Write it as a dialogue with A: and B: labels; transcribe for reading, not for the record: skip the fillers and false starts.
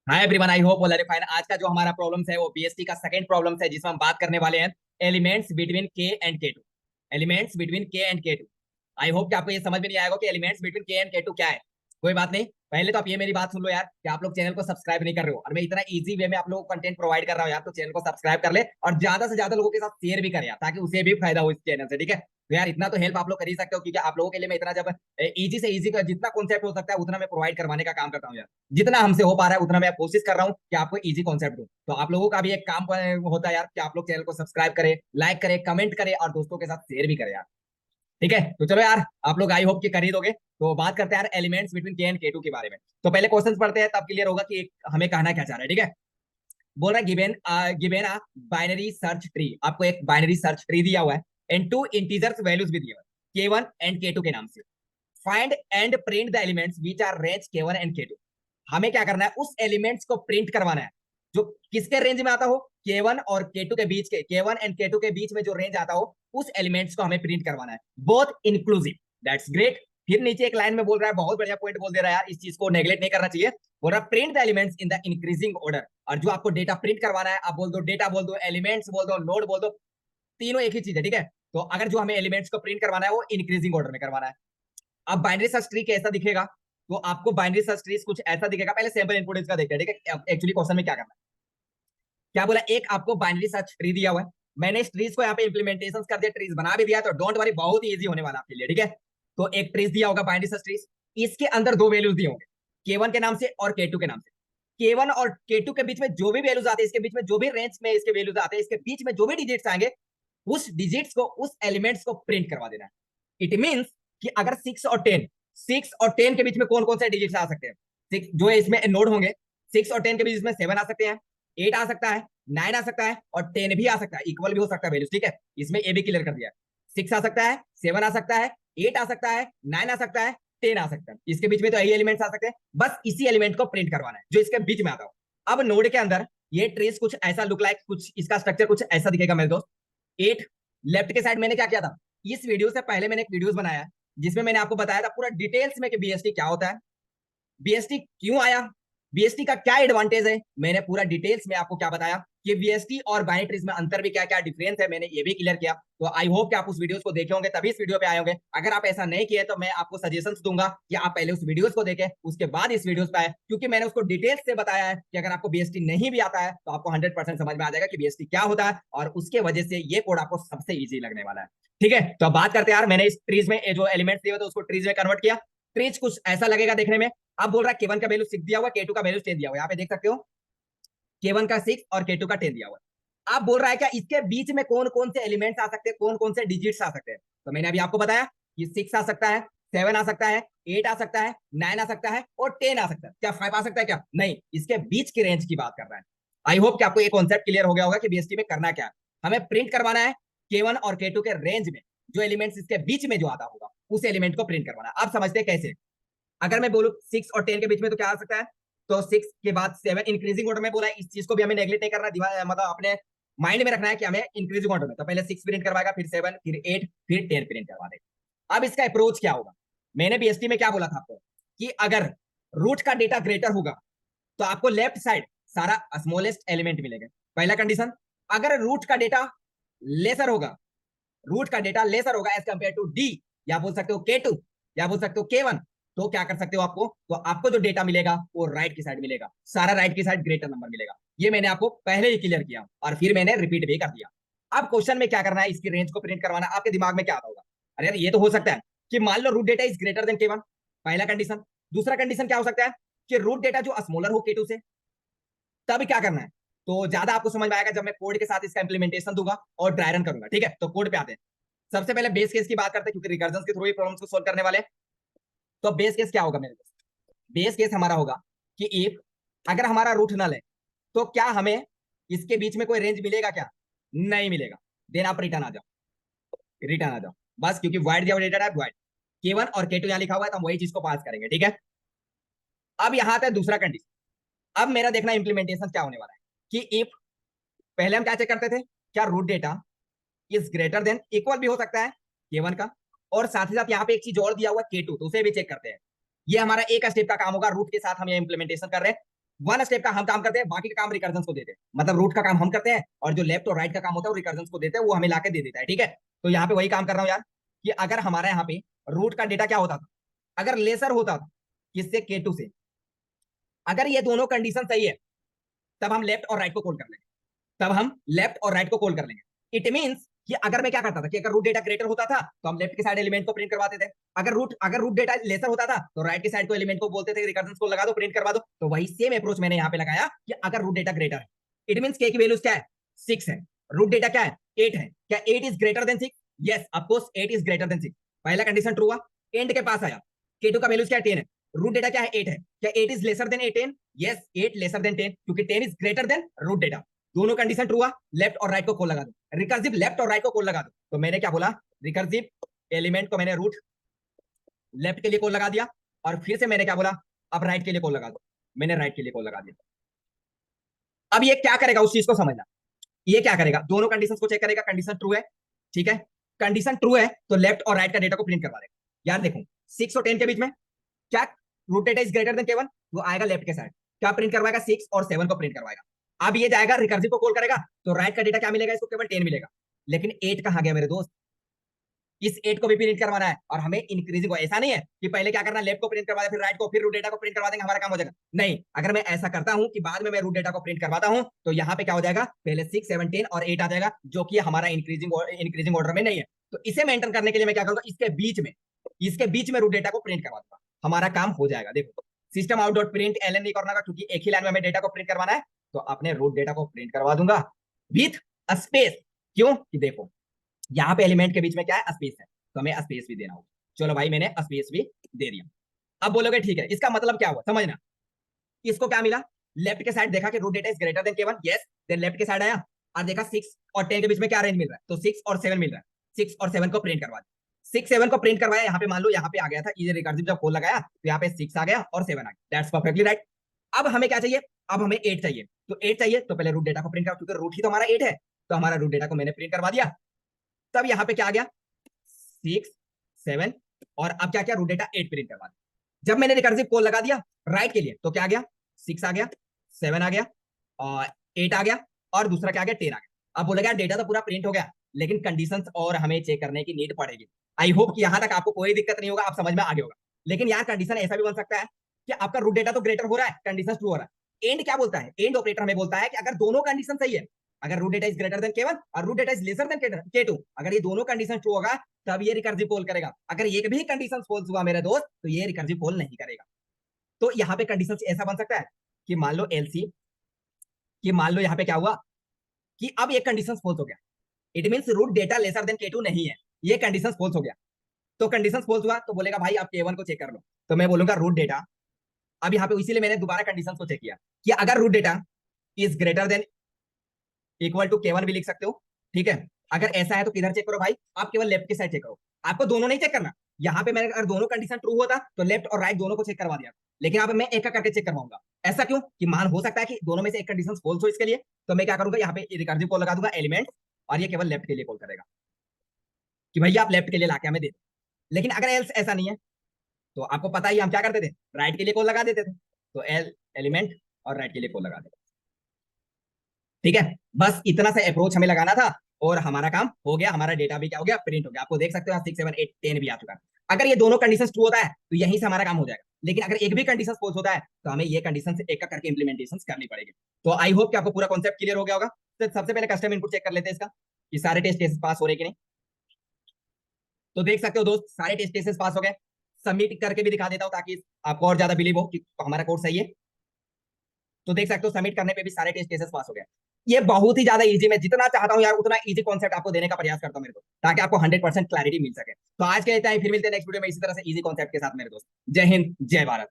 A: Hi everyone, I hope all are fine. आज का जो हमारा प्रॉब्लम्स है वो बीएसटी का सेकंड प्रॉब्लम्स है, जिसमें हम बात करने वाले हैं एलिमेंट्स बिटवीन के एंड के टू। एलिमेंट्स बिटवीन के एंड के टू। आई होप कि आपको ये समझ में नहीं आएगा कि एलिमेंट्स बिटवीन के एंड के टू क्या है। कोई बात नहीं, पहले तो आप ये मेरी बात सुन लो यार, कि आप लोग चैनल को सब्सक्राइब नहीं कर रहे हो और मैं इतना इजी वे में आप लोगों को कंटेंट प्रोवाइड कर रहा हूँ यार, तो चैनल को सब्सक्राइब कर ले और ज्यादा से ज्यादा लोगों के साथ शेयर भी कर यार, ताकि उसे भी फायदा हो इस चैनल से। ठीक है, तो यार इतना तो हेल्प आप लोग कर ही सकते हो, क्योंकि आप लोगों के लिए मैं इतना जब इजी से इजी का जितना कॉन्सेप्ट हो सकता है उतना मैं प्रोवाइड करवाने का काम करता हूँ यार। जितना हमसे हो पा रहा है उतना मैं कोशिश कर रहा हूँ कि आपको इजी कॉन्सेप्ट दूं। तो आप लोगों का भी एक काम होता है यार, कि आप लोग चैनल को सब्सक्राइब करें, लाइक करें, कमेंट करें और दोस्तों के साथ शेयर भी करें यार। ठीक है, तो चलो यार, आप लोग आई होप कि कर ही दोगे। तो बात करते हैं यार एलिमेंट्स बिटवीन के एंड के टू के बारे में। तो पहले क्वेश्चन पढ़ते हैं, तब क्लियर होगा कि हमें कहना क्या चाह रहा है। ठीक है, बोल रहा है given given a binary search tree. आपको एक बाइनरी सर्च ट्री दिया हुआ है एंड टू इंटीजर्स वैल्यूज भी दिए हुए हैं, K1 एंड K2 के नाम से। Find and print the elements which are range K1 and K2। हमें क्या करना है, उस एलिमेंट्स को प्रिंट करवाना है जो किसके रेंज में आता हो, K1 और K2 के बीच के, K1 एंड K2 के बीच में जो रेंज आता हो, उस एलिमेंट्स को हमें प्रिंट करवाना है, बोथ इंक्लूसिव। That's great. फिर नीचे एक लाइन में बोल रहा है, बहुत बढ़िया पॉइंट बोल दे रहा है यार, इस चीज को नेगलेक्ट नहीं करना चाहिए। बोल रहा है print the elements in the increasing order. और जो आपको डेटा प्रिंट करवाना है, आप बोल दो डेटा, बोल दो एलिमेंट्स, बोल दो नोड, बोल दो, तीनों एक ही चीज है। ठीक है, तो अगर जो हमें एलिमेंट्स को प्रिंट करवाना है वो इंक्रीजिंग ऑर्डर में करवाना है। अब बाइनरी सर्च ट्री कैसा दिखेगा, तो आपको बाइनरी सर्च ट्री कुछ ऐसा दिखेगा। पहले सैंपल इनपुट इसका देखते हैं। ठीक है, एक्चुअली क्वेश्चन में क्या करना है, क्या बोला, एक आपको बाइनरी सर्च ट्री दिया हुआ है, मैंने इस ट्रीज को यहाँ पे इंप्लीमेंटेशन कर दिया, ट्रीज बना भी दिया, तो डोंट वरी, बहुत ही इजी होने वाला आपके लिए। ठीक है, तो एक ट्रीज दिया होगा बाइनरी सर्च ट्रीज, इसके अंदर दो वैल्यूज दिए होंगे, K1 के नाम से और K2 के नाम से। K1 और K2 के बीच में जो भी वैल्यूज आते हैं, इसके बीच में जो भी रेंज में इसके वैल्यूज आते हैं, इसके बीच में जो भी डिजिट्स आएंगे, उस डिजिट्स को, उस एलिमेंट्स को प्रिंट करवा देना है। इट मींस कि अगर 6 और 10 के बीच में कौन कौन से डिजिट्स आ सकते हैं, सिक्स जो है इसमें नोड होंगे, 6 और 10 के बीच में 7 आ सकते हैं, 8 आ सकता है, 9 आ सकता है और 10 भी आ सकता है, इक्वल भी हो सकता है वैल्यूज। ठीक है, इसमें ए भी क्लियर कर दिया, 6 आ सकता है, 7 आ सकता है, 8 आ सकता है, 9 आ सकता है, 10 आ सकता है, इसके बीच में तो यही एलिमेंट्स आ सकते हैं। बस इसी एलिमेंट को प्रिंट करवाना है जो इसके बीच में आता हो। अब नोड के अंदर ये ट्रेस कुछ ऐसा लुक लाइक, कुछ इसका स्ट्रक्चर कुछ ऐसा दिखेगा मेरे दोस्त। 8 लेफ्ट के साइड मैंने क्या किया था, इस वीडियो से पहले मैंने एक वीडियोस बनाया है जिसमें मैंने आपको बताया था पूरा डिटेल्स में कि बीएसटी क्या होता है, बीएसटी क्यों आया, बीएसटी का क्या एडवांटेज है, मैंने पूरा डिटेल्स में आपको क्या बताया कि बीएसटी और बाइनरी में अंतर भी क्या क्या डिफरेंस है, मैंने ये भी क्लियर किया। तो आई होप कि आप उस वीडियोस को देखे होंगे, तभी इस वीडियो पे आए होंगे। अगर आप ऐसा नहीं किए तो मैं आपको सजेशंस दूंगा कि आप पहले उस वीडियोस को देखें, उसके बाद इस वीडियोस पे आए, क्योंकि मैंने उसको डिटेल्स से बताया है कि अगर आपको बीएसटी नहीं भी आता है तो आपको 100% समझ में आ जाएगा कि बीएसटी क्या होता है, और उसके वजह से ये कोड आपको सबसे ईजी लगने वाला है। ठीक है, तो अब बात करते हैं यार, मैंने इस ट्रीज में जो एलिमेंट्स दिए थे उसको ट्रीज में कन्वर्ट किया। ट्रीज कुछ ऐसा लगेगा देखने में। अब बोल रहा है K1 का वैल्यू 6 दिया हुआ, K2 का वैल्यू 10 दिया हुआ, यहाँ पे देख सकते हो, K1 का 6 और K2 का 10 दिया हुआ है। अब बोल रहा है क्या इसके बीच में कौन कौन से एलिमेंट्स आ सकते हैं, कौन कौन से डिजिट्स आ सकते हैं। तो मैंने अभी आपको बताया कि 6 आ सकता है, 7 आ सकता है, 8 आ सकता है, 9 आ सकता है और 10 आ सकता है। क्या 5 आ सकता है क्या, नहीं, इसके बीच की रेंज की बात कर रहा है। आई होप कि आपको ये कॉन्सेप्ट क्लियर हो गया होगा कि बीएसटी में करना क्या है। हमें प्रिंट करवाना है K1 और K2 के रेंज में जो एलिमेंट्स इसके बीच में जो आता होगा, उस एलिमेंट को प्रिंट करवाना है। आप समझते हैं कैसे, अगर मैं बोलूं 6 और 10 के बीच में तो क्या आ सकता है, तो 6 के बाद 7 इंक्रीजिंग ऑर्डर में बोला है, इस चीज को भी हमें नेगलेक्ट नहीं करना, मतलब अपने माइंड में रखना है कि हमें इंक्रीजिंग ऑर्डर में, तो पहले 6 प्रिंट करवाएगा, फिर 7, फिर 8, फिर 10 प्रिंट करवा देगा। अब इसका अप्रोच क्या होगा, मैंने बीएसटी में क्या बोला था आपको कि अगर रूट का डेटा ग्रेटर होगा तो आपको लेफ्ट साइड सारा स्मॉलेस्ट एलिमेंट मिलेगा, पहला कंडीशन। अगर रूट का डेटा लेसर होगा, रूट का डेटा लेसर होगा एज कंपेयर टू डी, या बोल सकते हो K2, या बोल सकते हो K1, तो क्या कर सकते हो, आपको तो आपको जो डेटा मिलेगा वो राइट की साइड मिलेगा, सारा राइट की साइड ग्रेटर नंबर मिलेगा। ये मैंने आपको पहले ही क्लियर किया और फिर मैंने रिपीट भी कर दिया। अब क्वेश्चन में क्या करना है, इसकी रेंज को प्रिंट करवाना। आपके दिमाग में क्या आता होगा, अरे यार ये तो हो सकता है कि मान लो root data is greater than K1, पहला कंडीशन। दूसरा कंडीशन क्या हो सकता है कि रूट डेटा जो स्मॉलर हो K2 से, तब क्या करना है। तो ज्यादा आपको समझ में आएगा जब मैं कोड के साथ इसका इंप्लीमेंटेशन दूंगा और ड्राई रन करूंगा। ठीक है, तो कोड पे आते हैं। सबसे पहले बेस केस की बात करते हैं, क्योंकि रिकर्जन के थ्रू ही प्रॉब्लम्स को सोल्व करने वाले हैं। तो बेस केस क्या होगा मेरे दोस्त, बेस केस हमारा होगा कि इफ अगर हमारा रूट नल है तो क्या हमें इसके बीच में कोई रेंज मिलेगा क्या, नहीं मिलेगा, देन आप रिटर्न आ जाओ, रिटर्न आ जाओ बस, क्योंकि वाइड दिया डेटा टाइप वाइड, K1 और K2 यहाँ लिखा हुआ है तो हम वही चीज को पास करेंगे। ठीक है, अब यहाँ आता है दूसरा कंडीशन। अब मेरा देखना इंप्लीमेंटेशन क्या होने वाला है कि इफ, पहले हम क्या चेक करते थे, क्या root data is greater than, equal भी हो सकता है K1 का, और साथ ही साथ यहाँ पे एक चीज और दिया हुआ है K2, तो उसे भी चेक करते हैं। ये हमारा एक स्टेप का काम होगा, रूट के साथ हम ये इंप्लीमेंटेशन कर रहे हैं। वन स्टेप का हम काम करते हैं, बाकी का काम रिकर्जन को देते हैं। मतलब रूट का काम हम करते हैं और जो लेफ्ट और राइट का काम होता है वो रिकर्जन को देते हैं, वो हमें लाके दे देता है। ठीक है, तो यहाँ पे वही काम कर रहा हूँ यार, कि अगर हमारा यहाँ पे रूट का डेटा क्या होता था, अगर लेसर होता था किससे, K2 से, अगर ये दोनों कंडीशन सही है तब हम लेफ्ट और राइट को कॉल कर लेंगे, तब हम लेफ्ट और राइट को कॉल कर लेंगे। इट मींस कि अगर मैं क्या करता था कि अगर रूट डेटा ग्रेटर होता था तो हम लेफ्ट के साइड एलिमेंट को प्रिंट करवाते थे, अगर रूट डेटा लेसर होता था तो राइट के साइड को एलिमेंट को बोलते थे रिकर्जन को लगा दो, प्रिंट करवा दो। तो वही सेम अप्रोच मैंने यहाँ पे लगाया कि अगर रूट डेटा ग्रेटर है, इट मींस के की वैल्यूज क्या है, 6 है, रूट डेटा क्या है, 8 है, क्या 8 is greater then 6? Yes of course 8 is greater then 6। पहला कंडीशन ट्रू हुआ, एंड के पास आया, K2 का वैल्यूज क्या है, 10 है, रूट डेटा क्या है, 8 है, क्या 8 is lesser than 10? Yes, 8 lesser than 10, क्योंकि 10 is greater than root data. दोनों कंडीशन ट्रू हुआ, लेफ्ट और राइट को कॉल लगा दो, रिकर्सिव लेफ्ट और राइट को कॉल लगा दो। तो मैंने क्या बोला, रिकर्सिव एलिमेंट को मैंने रूट लेफ्ट के लिए कॉल लगा दिया, और फिर से मैंने क्या बोला, अब राइट के लिए कॉल लगा दो, मैंने राइट के लिए कॉल लगा दिया। अब ये क्या करेगा उस चीज को समझना, ये क्या करेगा, दोनों कंडीशन को चेक करेगा, कंडीशन ट्रू है, ठीक है, कंडीशन ट्रू है तो लेफ्ट और राइट का डेटा को प्रिंट करवा देगा। यार देखो 6 और 10 के बीच में क्या root data is greater than K1, वो आएगा लेफ्ट के साइड, क्या प्रिंट करवाएगा, 6 और 7 को प्रिंट करवाएगा। अब ये जाएगा रिकर्सिव को कॉल करेगा तो राइट का डेटा क्या मिलेगा, इसको केवल 10 मिलेगा, लेकिन 8 कहां गया मेरे दोस्त, इस 8 को भी प्रिंट करवाना है, और हमें इंक्रीजिंग, ऐसा नहीं है कि पहले क्या करना, लेफ्ट को प्रिंट करवा दे फिर राइट को, फिर रूट डेटा को प्रिंट करवा देंगे हमारा काम हो जाएगा। नहीं, अगर मैं ऐसा करता हूं कि बाद में मैं रूट डेटा को प्रिंट करवाता हूं तो यहाँ पे क्या हो जाएगा, पहले 6, 7, 10 और 8 आ जाएगा, जो कि हमारा इंक्रीजिंग ऑर्डर में नहीं है। तो इसे मेंटेन करने के लिए मैं क्या करूंगा, इसके बीच में रूट डेटा को प्रिंट करवा दूंगा, हमारा काम हो जाएगा। देखो system out dot print L N करना, क्योंकि एक ही लाइन में हमें डेटा को प्रिंट करवाना है, तो अपने रूट डेटा को प्रिंट करवा दूंगा विथ स्पेस। क्यों कि देखो यहाँ पे एलिमेंट के बीच में क्या है, स्पेस है, तो हमें स्पेस भी देना होगा। चलो भाई मैंने स्पेस भी दे दिया। अब बोलोगे ठीक है, इसका मतलब क्या हुआ, समझना, इसको क्या मिला, लेफ्ट के साइड देखा कि root data is greater than K1, yes, then left के साइड आया और देखा 6 और 10 के बीच में क्या रेंज मिल रहा है, तो 6 और 7 मिल रहा है, 6 और 7 को प्रिंट करवा दिया, 6 7 को प्रिंट करवाया, यहाँ पे मान लो यहाँ पे आ गया था इजी रिकर्सिव, जब कॉल लगाया तो यहाँ पे 6 आ गया और 7 आ गया, दैट्स परफेक्टली राइट। अब हमें क्या चाहिए, अब हमें 8 चाहिए, तो 8 चाहिए तो पहले रूट डेटा को प्रिंट करो, क्योंकि रूट ही तो हमारा 8 है, तो हमारा रूट डेटा को मैंने प्रिंट करवा दिया। तब यहाँ पे क्या आ गया, 6 7, और अब क्या किया, रूट डेटा 8 प्रिंट करवा दिया। जब मैंने रिकर्सिव कॉल लगा दिया राइट के लिए तो क्या आ गया, 6 आ गया, 7 आ गया और 8 आ गया, और दूसरा क्या आ गया, 10 आ गया। अब बोलेगा डेटा तो पूरा प्रिंट हो गया, लेकिन कंडीशंस और हमें चेक करने की नीड पड़ेगी। आई होप कि यहां तक आपको कोई दिक्कत नहीं होगा, आप समझ में आ गया होगा। लेकिन यार कंडीशन ऐसा भी बन सकता है कि आपका रूट डेटा तो ग्रेटर हो रहा है, कंडीशन ट्रू हो रहा है, एंड क्या बोलता है, एंड ऑपरेटर हमें बोलता है कि अगर दोनों कंडीशन सही है, अगर root data is greater than K1 और root data is lesser than K2, अगर ये दोनों कंडीशन ट्रू होगा तब ये रिकर्सिव कॉल करेगा, अगर एक भी कंडीशन फॉल्स हुआ मेरे दोस्त तो ये रिकर्सिव कॉल नहीं करेगा। तो यहाँ पे कंडीशन ऐसा बन सकता है कि मान लो एलसी, कि मान लो यहाँ पे क्या हुआ कि अब एक कंडीशन फॉल्स हो गया, it means root data lesser than K2 नहीं है, ये कंडीशन फॉल्स हो गया। तो कंडीशन फॉल्स हुआ तो बोलेगा भाई आप K1 को चेक कर लो, तो मैं बोलूंगा रूट डेटा, अब यहाँ पे इसीलिए मैंने दोबारा कंडीशन को चेक किया कि अगर root data is greater than equal to K1 भी लिख सकते हो, ठीक है। अगर ऐसा है तो किधर चेक करो भाई, आप केवल लेफ्ट के साइड चेक करो, आपको दोनों नहीं चेक करना। यहाँ पे मैंने अगर दोनों कंडीशन ट्रू होता तो लेफ्ट और राइट दोनों को चेक करवा दिया, लेकिन यहाँ पे मैं एक का करके चेक करवाऊंगा। ऐसा क्यों कि मान हो सकता है कि दोनों में से एक कंडीशन फॉल्स हो, इसके लिए तो मैं क्या करूंगा, यहाँ पे रिकर्सिव कॉल लगा दूंगा एलिमेंट, और ये केवल लेफ्ट के लिए कॉल करेगा कि भैया आप लेफ्ट के लिए लाके हमें दे दो। लेकिन अगर एल्स ऐसा नहीं है तो आपको पता ही हम क्या करते थे, राइट के लिए कॉल लगा देते थे, तो एलिमेंट और राइट के लिए कॉल लगा देते, ठीक है। बस इतना सा अप्रोच हमें लगाना था और हमारा काम हो गया, हमारा डेटा भी क्या हो गया, प्रिंट हो गया। आपको देख सकते हो 6 7 8 10 भी आ चुका है। अगर ये दोनों कंडीशंस ट्रू होता है तो यहीं से हमारा काम हो जाएगा, लेकिन अगर एक भी कंडीशन फॉल्स होता है तो हमें ये कंडीशन से एक का करके इंप्लीमेंटेशन करनी पड़ेगी। तो आई होप कि आपको पूरा कॉन्सेप्ट क्लियर हो गया होगा। तो सबसे पहले कस्टम इनपुट चेक कर लेते हैं इसका, कि सारे टेस्ट केसेस पास हो रहे कि नहीं। तो देख सकते हो दोस्त सारे टेस्ट केसेस पास हो गए। सबमिट करके भी दिखा देता हूँ ताकि आपको और ज्यादा बिलीव हो कि हमारा कोड सही है। तो देख सकते हो सबमिट करने पे भी सारे टेस्ट केसेस पास हो गए। ये बहुत ही ज्यादा इजी, मैं जितना चाहता हूं यार उतना इजी कॉन्सेप्ट आपको देने का प्रयास करता हूं मेरे को, ताकि आपको 100% क्लैरिटी मिल सके। तो आज के लिए इतना ही, फिर मिलते हैं नेक्स्ट वीडियो में इसी तरह से इजी कॉन्सेप्ट के साथ मेरे दोस्त। जय हिंद, जय भारत।